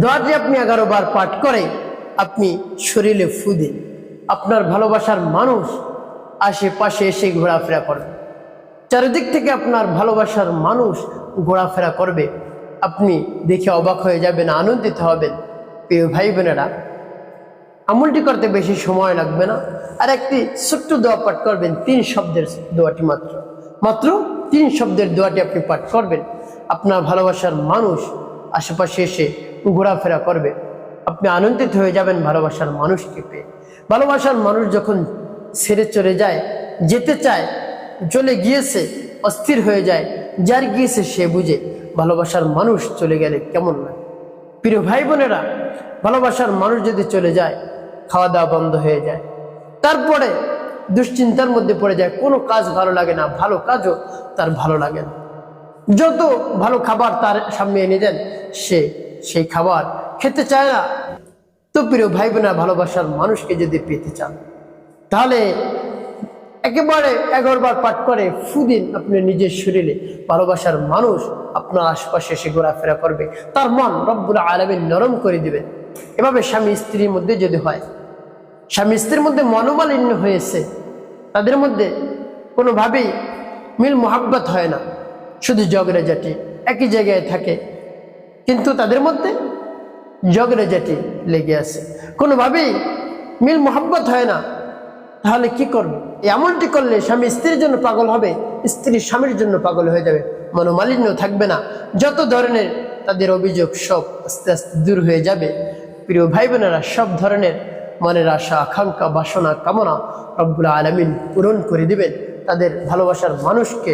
দোয়াটি আপনি 11 বার পাঠ করে আপনি শরীরে ফু দিন। আপনার ভালোবাসার মানুষ আশেপাশে এসে ঘোরাফেরা করবে, চারিদিক থেকে আপনার ভালোবাসার মানুষ ঘোরাফেরা করবে। আপনি দেখে অবাক হয়ে যাবেন, আনন্দিত হবেন। প্রিয় ভাই বোনেরা, আমলটি করতে বেশি সময় লাগবে না। আর একটি ছোট্ট দোয়া পাঠ করবেন, 3 শব্দের দোয়াটি, মাত্র 3 শব্দের দোয়াটি আপনি পাঠ করবেন। আপনার ভালোবাসার মানুষ আশেপাশে এসে ঘোরাফেরা করবে, আপনি আনন্দিত হয়ে যাবেন ভালোবাসার মানুষকে পেয়ে। ভালোবাসার মানুষ যখন ছেড়ে চলে যায়, যেতে চায়, চলে গিয়েছে, অস্থির হয়ে যায়, যার গিয়েছে সে বুঝে। ভালোবাসার মানুষ চলে গেলে কেমন লাগে? প্রিয় ভাই বোনেরা, ভালোবাসার মানুষ যদি চলে যায়, খাওয়া দাওয়া বন্ধ হয়ে যায়, তারপরে দুশ্চিন্তার মধ্যে পড়ে যায়, কোনো কাজ ভালো লাগে না, ভালো কাজও তার ভালো লাগে না। যত ভালো খাবার তার সামনে এনে দেন, সে সেই খাবার খেতে চায় না। তো প্রিয় ভাই বোনেরা, ভালোবাসার মানুষকে যদি পেতে চান, তাহলে একেবারে 11 বার পাঠ করে ফু দিন আপনি নিজের শরীরে। ভালোবাসার মানুষ আপনার আশপাশে এসে ঘোরাফেরা করবে, তার মন রব্বুল আলামিন নরম করে দিবেন। এভাবে স্বামী স্ত্রীর মধ্যে যদি হয়, স্বামী স্ত্রীর মধ্যে মনোমালিন্য হয়েছে, তাদের মধ্যে কোনোভাবেই মিল মোহাব্বত হয় না, শুধু ঝগড়াঝাটি, একই জায়গায় থাকে, কিন্তু তাদের মধ্যে ঝগড়াঝাটি লেগে আছে, কোনোভাবেই মিল মোহাব্বত হয় না, তাহলে কি করবে? এমনটি করলে স্বামী স্ত্রীর জন্য পাগল হবে, স্ত্রী স্বামীর জন্য পাগল হয়ে যাবে, মনোমালিন্য থাকবে না, যত ধরনের তাদের অভিযোগ সব আস্তে আস্তে দূর হয়ে যাবে। প্রিয় ভাই বোনেরা, সব ধরনের মনের আশা, আকাঙ্ক্ষা, বাসনা, কামনা রব্বুল আলামিন পূরণ করে দিবেন। তাদের ভালোবাসার মানুষকে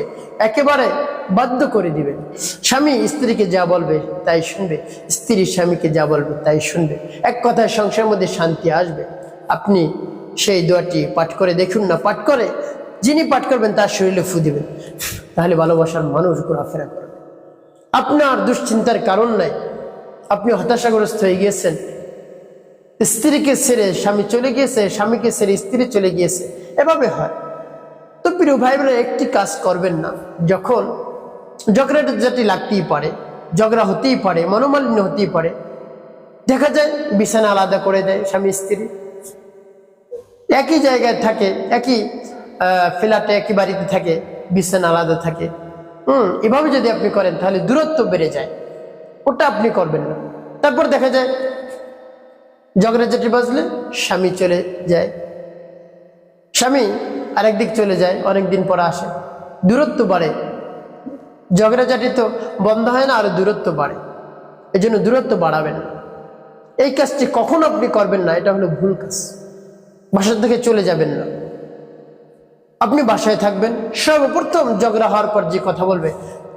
একেবারে বাধ্য করে দিবেন। স্বামী স্ত্রীকে যা বলবে তাই শুনবে, স্ত্রী স্বামীকে যা বলবে তাই শুনবে। এক কথায় সংসারের মধ্যে শান্তি আসবে। আপনি সেই দোয়াটি পাঠ করে দেখুন না, পাঠ করে যিনি পাঠ করবেন তার শরীরে ফু দিবেন, তাহলে ভালোবাসার মানুষ ঘোরাফেরা করবে। আপনার দুশ্চিন্তার কারণ নাই, আপনি হতাশাগ্রস্ত হয়ে গিয়েছেন, স্ত্রীকে ছেড়ে স্বামী চলে গিয়েছে, স্বামীকে ছেড়ে স্ত্রী চলে গিয়েছে, এভাবে হয়। তো প্রিয় ভাই বোনেরা, একটি কাজ করবেন না, যখন ঝগড়াঝাটি লাগতেই পারে, ঝগড়া হতেই পারে, মনোমালিন্য হতেই পারে, দেখা যায় বিছানা আলাদা করে দেয় স্বামী স্ত্রী, একই জায়গায় থাকে, একই ফ্ল্যাটে, একই বাড়িতে থাকে, বিছানা আলাদা থাকে। এভাবে যদি আপনি করেন তাহলে দূরত্ব বেড়ে যায়, ওটা আপনি করবেন না। তারপর দেখা যায় ঝগড়াঝাটি বাজলে স্বামী চলে যায়, স্বামী আরেক দিক চলে যায়, অনেকদিন পর আসে, দূরত্ব বাড়ে। ঝগড়াঝাটি তো বন্ধ হয় না, আরো দূরত্ব বাড়ে। এই জন্য দূরত্ব বাড়াবেন না, এই কাজটি কখন আপনি করবেন না, এটা হলো ভুল কাজ। বাসা থেকে চলে যাবেন না, আপনি বাসায় থাকবেন। সর্বপ্রথম ঝগড়া হওয়ার পর যে কথা বলবে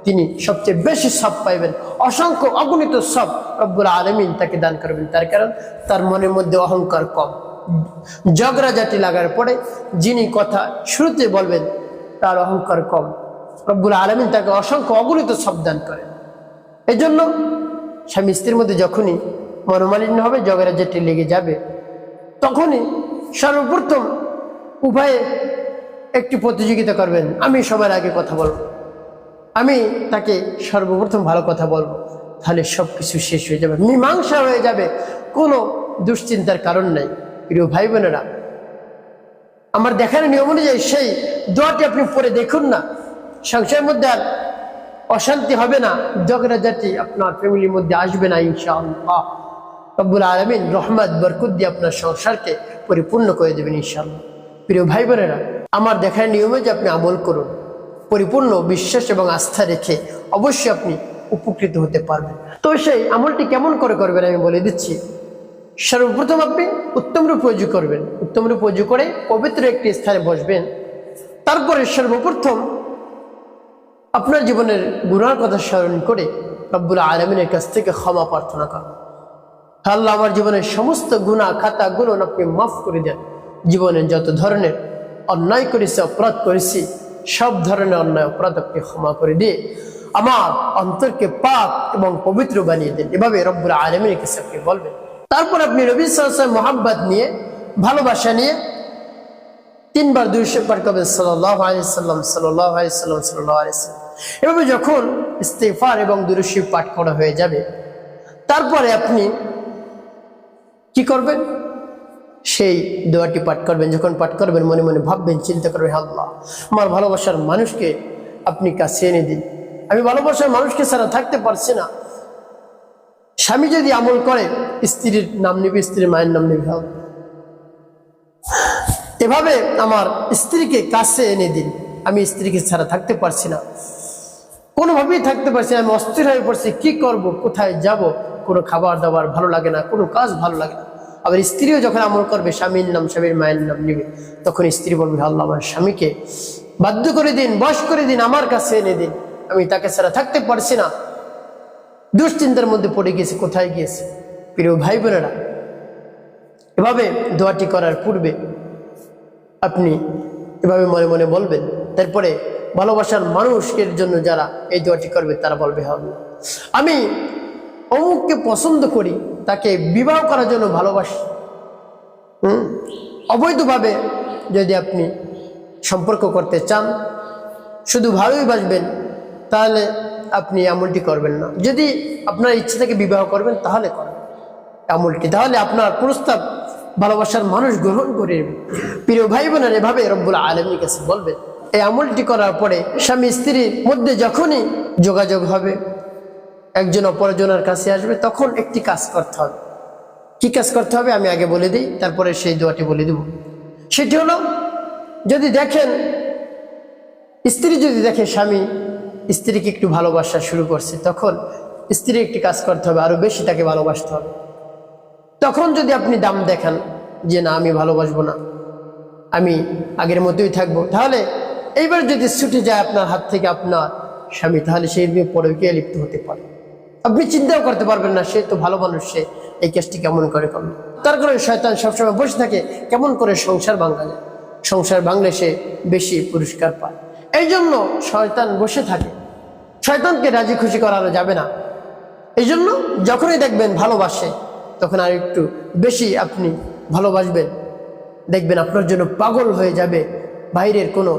তিনি সবচেয়ে বেশি সব পাইবেন, অসংখ্য অগণিত সব রব্বুল আলামিন তাকে দান করবেন। তার কারণ তার মনের মধ্যে অহংকার কম। ঝগড়াঝাটি লাগার পরে যিনি কথা শুরুতে বলবেন তার অহংকার কম, রব্বুল আলামিন তাকে অসংখ্য অগণিত সব দান করেন। এই জন্য স্বামী স্ত্রীর মধ্যে যখনই মনোমালিন্য হবে, ঝগড়াঝাটি লেগে যাবে, তখনই সর্বপ্রথম উভয়ে একটি প্রতিযোগিতা করবেন। আমি সবার আগে কথা বলবো, আমি তাকে সর্বপ্রথম ভালো কথা বলবো, তাহলে সব কিছু শেষ হয়ে যাবে, মীমাংসা হয়ে যাবে, কোনো দুশ্চিন্তার কারণ নাই। প্রিয় ভাই বোনেরা, আমার দেখার নিয়ম অনুযায়ী সেই দোয়াটি আপনি পড়ে দেখুন না, সংসারের মধ্যে আর অশান্তি হবে না, ঝগড়াঝাটি আপনার ফ্যামিলির মধ্যে আসবে না ইনশাআল্লাহ। রব্বুল আলামিন রহমত বরকত দিয়ে আপনার সংসারকে পরিপূর্ণ করে দেবেন ইনশাআল্লাহ। প্রিয় ভাই বোনেরা, আমার দেখার নিয়মে যে আপনি আমল করুন, পরিপূর্ণ বিশ্বাস এবং আস্থা রেখে অবশ্যই আপনি উপকৃত হতে পারবেন। তো সেই আমলটি কেমন করে করবেন আমি বলে দিচ্ছি। সর্বপ্রথম আপনি উত্তম রূপে ওযু করবেন, উত্তম রূপে ওযু করে পবিত্র একটি স্থানে বসবেন। তারপরে সর্বপ্রথম আপনার জীবনের গুনার কথা স্মরণ করে রব্বুল আলামিনের কাছ থেকে ক্ষমা প্রার্থনা করবেন। আল্লাহ, আমার জীবনের সমস্ত গুনাহ খাতা গুলো আপনি মাফ করে দেন। জীবনের যত ধরনের অন্যায় করেছি, অপরাধ করেছি, সব ধরনের অন্যায় অপরাধ আপনি ক্ষমা করে দিয়ে আমার অন্তরকে পাক এবং পবিত্র বানিয়ে দেন। এভাবে রব্বুল আলামিনের কাছে আপনি বলবেন। তারপর আপনি নবী সাল্লাল্লাহু আলাইহি ওয়াসাল্লাম মহব্বত নিয়ে, ভালোবাসা নিয়ে 3 বার দুরূদ পাঠ করবেন, সাল্লাল্লাহু আলাইহি ওয়াসাল্লাম, সাল্লাল্লাহু আলাইহি ওয়াসাল্লাম, সাল্লাল্লাহু আলাইহি ওয়াসাল্লাম। এভাবে যখন ইস্তিগফার এবং দুরূদ শরীফ পাঠ করা হয়ে যাবে, তারপরে আপনি কি করবেন? সেই দোয়াটি পাঠ করবেন। যখন পাঠ করবেন মনে মনে ভাববেন, চিন্তা করবেন, আল্লাহ আমার ভালোবাসার মানুষকে আপনি কাছে এনে দিন, আমি ভালোবাসার মানুষকে ছাড়া থাকতে পারছি না। স্বামী যদি আমল করে স্ত্রীর নাম নিবে, স্ত্রীর মায়ের নাম নিবে, এভাবে আমার স্ত্রীকে কাছে এনে দিন, আমি স্ত্রীকে ছাড়া থাকতে পারছি না, কোনোভাবেই থাকতে পারছি না, আমি অস্থির হয়ে পড়ছি, কি করব, কোথায় যাব, কোনো খাবার দাবার ভালো লাগে না, কোনো কাজ ভালো লাগে না। আবার স্ত্রীও যখন আমল করবে স্বামীর নাম স্বামীর মায়ের নাম নিবে, তখন স্ত্রী বলবে, আল্লাহ আমার স্বামীকে বাধ্য করে দিন, বশ করে দিন, আমার কাছে এনে দিন, আমি তাকে ছাড়া থাকতে পারছি না। দুশ্চিন্তার মধ্যে পড়ে গিয়েছে, কোথায় গিয়েছে। প্রিয় ভাই বোনেরা, এভাবে দোয়াটি করার পূর্বে আপনি এভাবে মনে মনে বলবেন। তারপরে ভালোবাসার মানুষের জন্য যারা এই দোয়াটি করবে তারা বলবে, আমি অমুককে পছন্দ করি, তাকে বিবাহ করার জন্য ভালোবাসি। অবৈধভাবে যদি আপনি সম্পর্ক করতে চান, শুধু ভালোই বাসবেন, তাহলে আপনি আমলটি করবেন না। যদি আপনার ইচ্ছে থেকে বিবাহ করবেন তাহলে করবেন আমলটি, তাহলে আপনার প্রস্তাব ভালোবাসার মানুষ গ্রহণ করে নেবে। প্রিয় ভাই বোনের, এভাবে রব্বুল আলামিনের কাছে বলবেন। এই আমলটি করার পরে স্বামী স্ত্রীর মধ্যে যখনই যোগাযোগ হবে, একজন অপরজনের কাছে আসবে, তখন একটি কাজ করতে হবে। কি কাজ করতে হবে আমি আগে বলে দিই, তারপরে সেই দোয়াটি বলে দেব। সেটি হলো, যদি দেখেন স্ত্রী যদি দেখে স্বামী স্ত্রীকে একটু ভালোবাসা শুরু করছে, তখন স্ত্রী একটি কাজ করতে হবে, আরো বেশি তাকে ভালোবাসতে হবে। তখন যদি আপনি দাম দেখান যে না আমি ভালোবাসবো না, আমি আগের মতোই থাকবো, তাহলে এইবার যদি ছুটে যায় আপনার হাত থেকে আপনার স্বামী, তাহলে সেই পরকীয়া লিপ্ত হতে পারে। আপনি চিন্তাও করতে পারবেন না, সে তো ভালো মানুষ, সে এই কাজটি কেমন করে করলো। তার কারণে শয়তান সবসময় বসে থাকে কেমন করে সংসার ভাঙা যায়, সংসার ভাঙলে সে বেশি পুরস্কার পায়। এই জন্য শয়তান বসে থাকে, শয়তানকে রাজি খুশি করানো যাবে না। এই জন্য যখনই দেখবেন ভালোবাসে, তখন আর একটু বেশি আপনি ভালোবাসবেন, দেখবেন আপনার জন্য পাগল হয়ে যাবে। বাইরের কোনো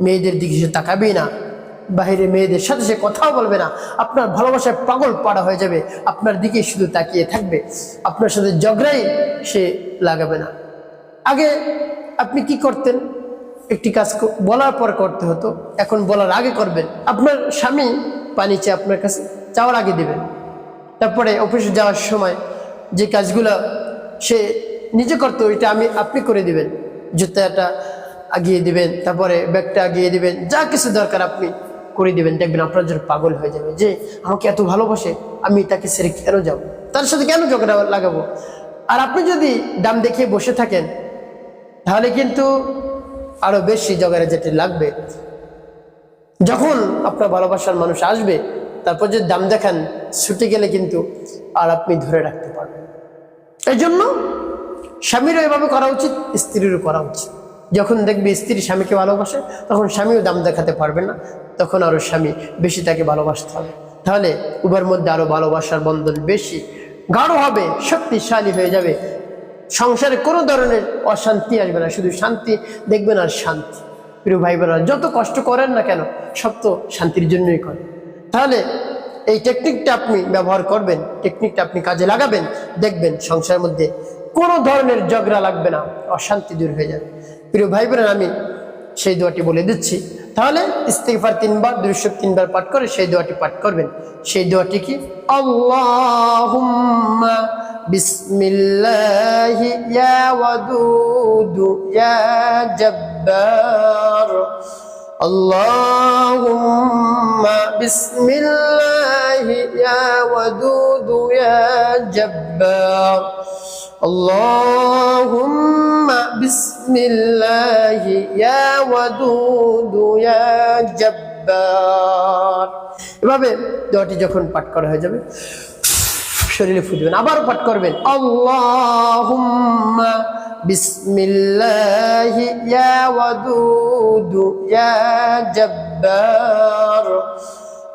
মেয়েদের দিকে সে তাকাবেই না, বাইরের মেয়েদের সাথে সে কথাও বলবে না, আপনার ভালোবাসায় পাগল পাড়া হয়ে যাবে, আপনার দিকে শুধু তাকিয়ে থাকবে, আপনার সাথে ঝগড়াই সে লাগাবে না। আগে আপনি কি করতেন? একটি কাজ বলার পর করতে হতো, এখন বলার আগে করবেন। আপনার স্বামী পানি চেয়ে আপনার কাছে চাওয়ার আগে দিবেন। তারপরে অফিসে যাওয়ার সময় যে কাজগুলো সে নিজে করতো, ওইটা আপনি করে দিবেন। জুতাটা আগিয়ে দিবেন, তারপরে ব্যাগটা আগিয়ে দিবেন, যা কিছু দরকার আপনি করে দিবেন। দেখবেন আপনার জন্য পাগল হয়ে যাবে, যে আমাকে এত ভালোবাসে, আমি তাকে ছেড়ে কেন যাব, তার সাথে কেন ঝগড়া লাগাবো। আর আপনি যদি দাম দেখিয়ে বসে থাকেন, তাহলে কিন্তু আরো বেশি ঝগড়া যেতে লাগবে। যখন আপনার ভালোবাসার মানুষ আসবে, তারপর যদি দাম দেখান, ছুটে গেলে কিন্তু আর আপনি ধরে রাখতে পারবেন। এই জন্য স্বামীরও এভাবে করা উচিত, স্ত্রীরও করা উচিত। যখন দেখবে স্ত্রী স্বামীকে ভালোবাসে, তখন স্বামীও দাম দেখাতে পারবে না, তখন আরো স্বামী বেশি তাকে ভালোবাসতে হবে। তাহলে উভয়ের মধ্যে আরো ভালোবাসার বন্ধন বেশি গাঢ় হবে, শক্তিশালী হয়ে যাবে। সংসারে কোনো ধরনের অশান্তি আসবে না, শুধু শান্তি দেখবেন আর শান্তি। প্রিয় ভাই বোনেরা, যত কষ্ট করেন না কেন, সব তো শান্তির জন্যই করেন। তাহলে এই টেকনিকটা আপনি ব্যবহার করবেন, টেকনিকটা আপনি কাজে লাগাবেন, দেখবেন সংসারের মধ্যে কোনো ধরনের ঝগড়া লাগবে না, অশান্তি দূর হয়ে যাবে। প্রিয় ভাই বোনেরা, আমি সেই দোয়াটি বলে দিচ্ছি। তাহলে ইস্তিগফার 3 বার, দুরূদ 3 বার পাঠ করে সেই দোয়াটি পাঠ করবেন। সেই দোয়াটি কি? আল্লাহুম্মা বিসমিল্লাহি ইয়া ওয়াদুদ ইয়া জাব্বার, আল্লাহুম্মা বিসমিল্লাহি ইয়া ওয়াদুদ ইয়া জাব্বার, আল্লাহুম্মা বিসমিল্লাহি ইয়া ওয়াদুদ ইয়া জাব্বার। এভাবে দোয়াটি যখন পাঠ করা হয়ে যাবে, শরীরে ফু দিবেন, আবার পাঠ করবেন। আল্লাহুম্মা বিসমিল্লাহি ইয়া ওয়াদুদ ইয়া জাব্বার,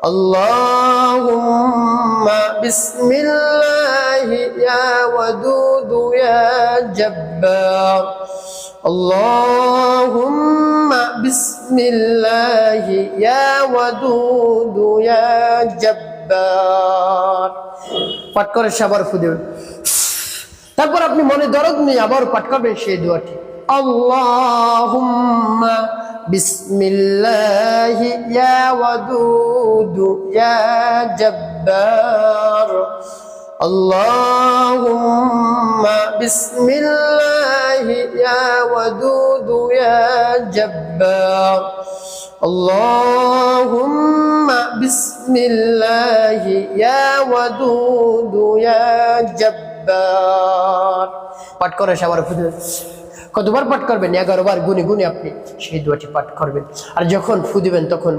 আল্লাহুম্মা বিসমিল্লাহি ইয়া ওয়াদুদ ইয়া জাব্বার, আল্লাহুম্মা বিসমিল্লাহি ইয়া ওয়াদুদ ইয়া জাব্বার। পাঠ করে সে আবার ফু দেবেন। তারপর আপনি মনে দরদ নিয়ে আবার পাঠ করবেন সেই দোয়াটি, আল্লাহুম্মা বিসমিল্লাহি ইয়া ওয়াদুদ ইয়া জব্বার, আল্লাহুম্মা বিসমিল্লাহি ইয়া ওয়াদুদ ইয়া জব্বার, আল্লাহুম্মা বিসমিল্লাহি ইয়া ওয়াদুদ ইয়া জব্বার। পাঠ করে সবার কতবার পাঠ করবেন? 11 বার গুনে গুনে আপনি সেই দোয়াটি পাঠ করবেন। আর যখন ফু দিবেন তখন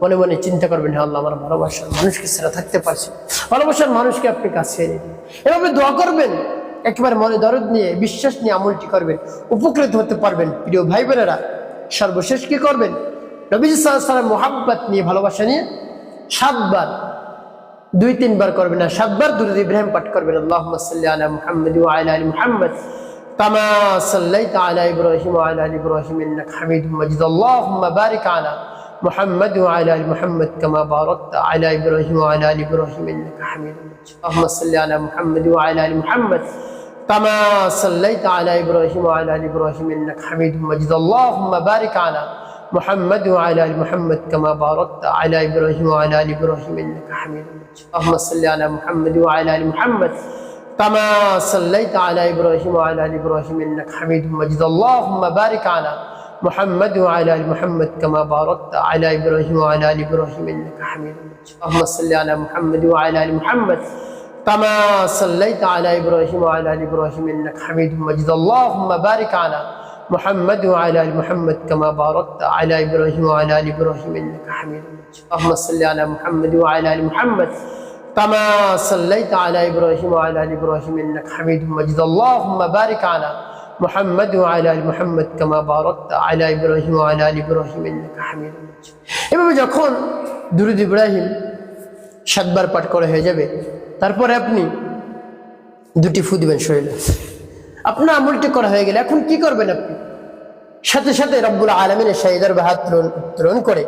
মনে মনে চিন্তা করবেন, হ্যাঁ আল্লাহ, আমার ভালোবাসার মানুষকে ছাড়া থাকতে পারছি, ভালোবাসার মানুষকে আপনি কাছে এনে দিন। এভাবে দোয়া করবেন, একেবারে মনে দরদ নিয়ে বিশ্বাস নিয়ে আমলটি করবেন, উপকৃত হতে পারবেন। প্রিয় ভাই বোনেরা, সর্বশেষ কি করবেন? নবীজি সাল্লাল্লাহু আলাইহি ওয়াসাল্লাম মোহাব্বত নিয়ে, ভালোবাসা নিয়ে 7 বার, 2-3 বার করবেন না, 7 বার দুরূদ ইব্রাহিম পাঠ করবেন। আল্লাহুম্মা সাল্লি আলা মুহাম্মাদ ওয়া আলা আলি মুহাম্মাদ কামা সাল্লাইতা আলা ইব্রাহিম ওয়া আলা আলি ইব্রাহিম ইন্নাকা হামিদুম মাজিদ, আল্লাহুম্মা বারিক আলা মুহাম্মাদ ওয়া আলা আলি মুহাম্মাদ কামা বারাকতা আলা ইব্রাহিম ওয়া আলা আলি ইব্রাহিম ইন্নাকা হামিদুম মাজিদ, আল্লাহুম্মা সাল্লি আলা মুহাম্মাদ ওয়া আলা আলি মুহাম্মাদ কামা সাল্লাইতা আলা ইব্রাহিম ওয়া আলা আলি ইব্রাহিম ইন্নাকা হামিদুম মাজিদ, আল্লাহুম্মা বারিক আলা মুহাম্মাদ ওয়া আলা আলি মুহাম্মাদ কামা বারাকতা আলা ইব্রাহিম ওয়া আলা আলি ইব্রাহিম ইন্নাকা হামিদুম মাজিদ, আল্লাহুম্মা সাল্লি আলা মুহাম্মাদ ওয়া আলা আলি মুহাম্মাদ কামা সাল্লাইতা আলা ইব্রাহিম ওয়া আলা আলি ইব্রাহিম ইন্নাকা হামিদুম মাজিদ, আল্লাহুম্মা বারিক আলা মুহাম্মাদ ওয়া আলা আলি মুহাম্মাদ কামা বারাকতা আলা ইব্রাহিম ওয়া আলা আলি ইব্রাহিম ইন্নাকা হামিদুম মাজিদ, আল্লাহুম্মা সাল্লি আলা মুহাম্মাদ ওয়া আলা আলি মুহাম্মাদ কামা সাল্লাইতা আলা ইব্রাহিম ওয়া আলা আলি ইব্রাহিম ইন্নাকা হামিদুম মাজিদ, আল্লাহুম্মা বারিক আলা মুহাম্মাদ ওয়া আলা আলি মুহাম্মাদ কামা বারাকতা আলা ইব্রাহিম ওয়া আলা আলি ইব্রাহিম ইন্নাকা হামিদুম মাজিদ, আল্লাহুম্মা সাল্লি আলা মুহাম্মাদ ওয়া আলা আলি মুহাম্মাদ কামা সাল্লাইতা আলা ইব্রাহিম ওয়া আলা আলি ইব্রাহিম ইন্নাকা হামিদুম মাজিদ, আল্লাহুম্মা বারিক আলা মুহাম্মাদ ওয়া আলা আলি মুহাম্মাদ কামা বারাকতা আলা ইব্রাহিম ওয়া আলা আলি ইব্রাহিম ইন্নাকা হামিদুম মাজিদ। এভাবে যখন দুরূদ ইব্রাহিম 7 বার পাঠ করা হয়ে যাবে, তারপরে আপনি 2টি ফু দিবেন শরীরে। আপনার আমলটি করা হয়ে গেলে এখন কি করবেন? আপনি সাথে সাথে রব্বুল আলামিনের শাহিদার হাত উত্তোলন করে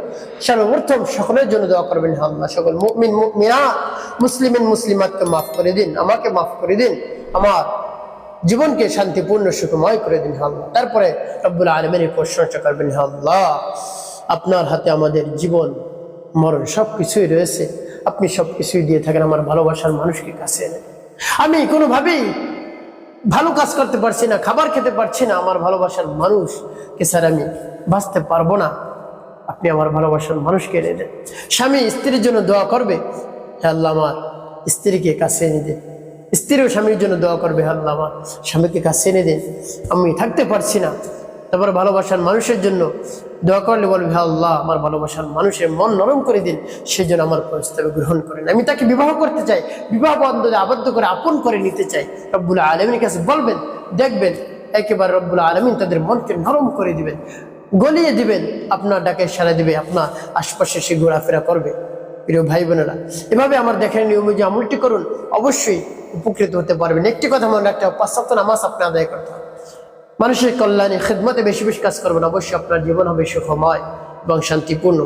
সর্বপ্রথম সকলের জন্য দোয়া করবেন, হে আল্লাহ, সকল মুমিন মুমিনাত মুসলিমিন মুসলিমাতকে মাফ করে দিন, আমাকে মাফ করে দিন, আমার জীবনকে শান্তিপূর্ণ সুখময় করে দিন, হে আল্লাহ। তারপরে রব্বুল আলামিনের প্রশংসা করবেন, হে আল্লাহ, আপনার হাতে আমাদের জীবন মরণ সবকিছুই রয়েছে, আপনি সবকিছুই দিয়ে থাকেন, আমার ভালোবাসার মানুষকে কাছে এনে। আমি কোনোভাবেই ভালো কাজ করতে পারছি না, খাবার খেতে পারছি না, আমার ভালোবাসার মানুষকে স্যার আমি বাঁচতে পারবো না, আপনি আমার ভালোবাসার মানুষকে এনে দেন। স্বামী স্ত্রীর জন্য দোয়া করবে, হে আল্লাহ, আমার স্ত্রীকে কাছে এনে দেন। স্ত্রীও স্বামীর জন্য দোয়া করবে, হে আল্লাহ, আমার স্বামীকে কাছে এনে দেন, আমি থাকতে পারছি না। তারপর ভালোবাসার মানুষের জন্য দোয়া করলে বলবে, হে আল্লাহ, আমার ভালোবাসার মানুষের মন নরম করে দিন, সেজন্য আমার প্রস্তাব গ্রহণ করেন, আমি তাকে বিবাহ করতে চাই, বিবাহ বন্ধনে আবদ্ধ করে আপন করে নিতে চাই। রব্বুল আলামিনের কাছে বলবেন, দেখবেন একেবারে রব্বুল আলামিন তাদের মনকে নরম করে দিবেন, গলিয়ে দিবেন, আপনার ডাকে সাড়া দিবে, আপনার আশপাশে সে ঘোরাফেরা করবে। প্রিয় ভাই বোনেরা, এভাবে আমার দেখেন নিয়ম যে আমলটি করুন, অবশ্যই উপকৃত হতে পারবেন। একটি কথা মনে রাখতে হবে, 5 ওয়াক্ত নামাজ আপনি আদায় করতে হবে, মানুষের কল্যাণে খিদমতে বেশি বেশি কাজ করবেন, অবশ্যই আপনার জীবন হবে সুখময় এবং শান্তিপূর্ণ।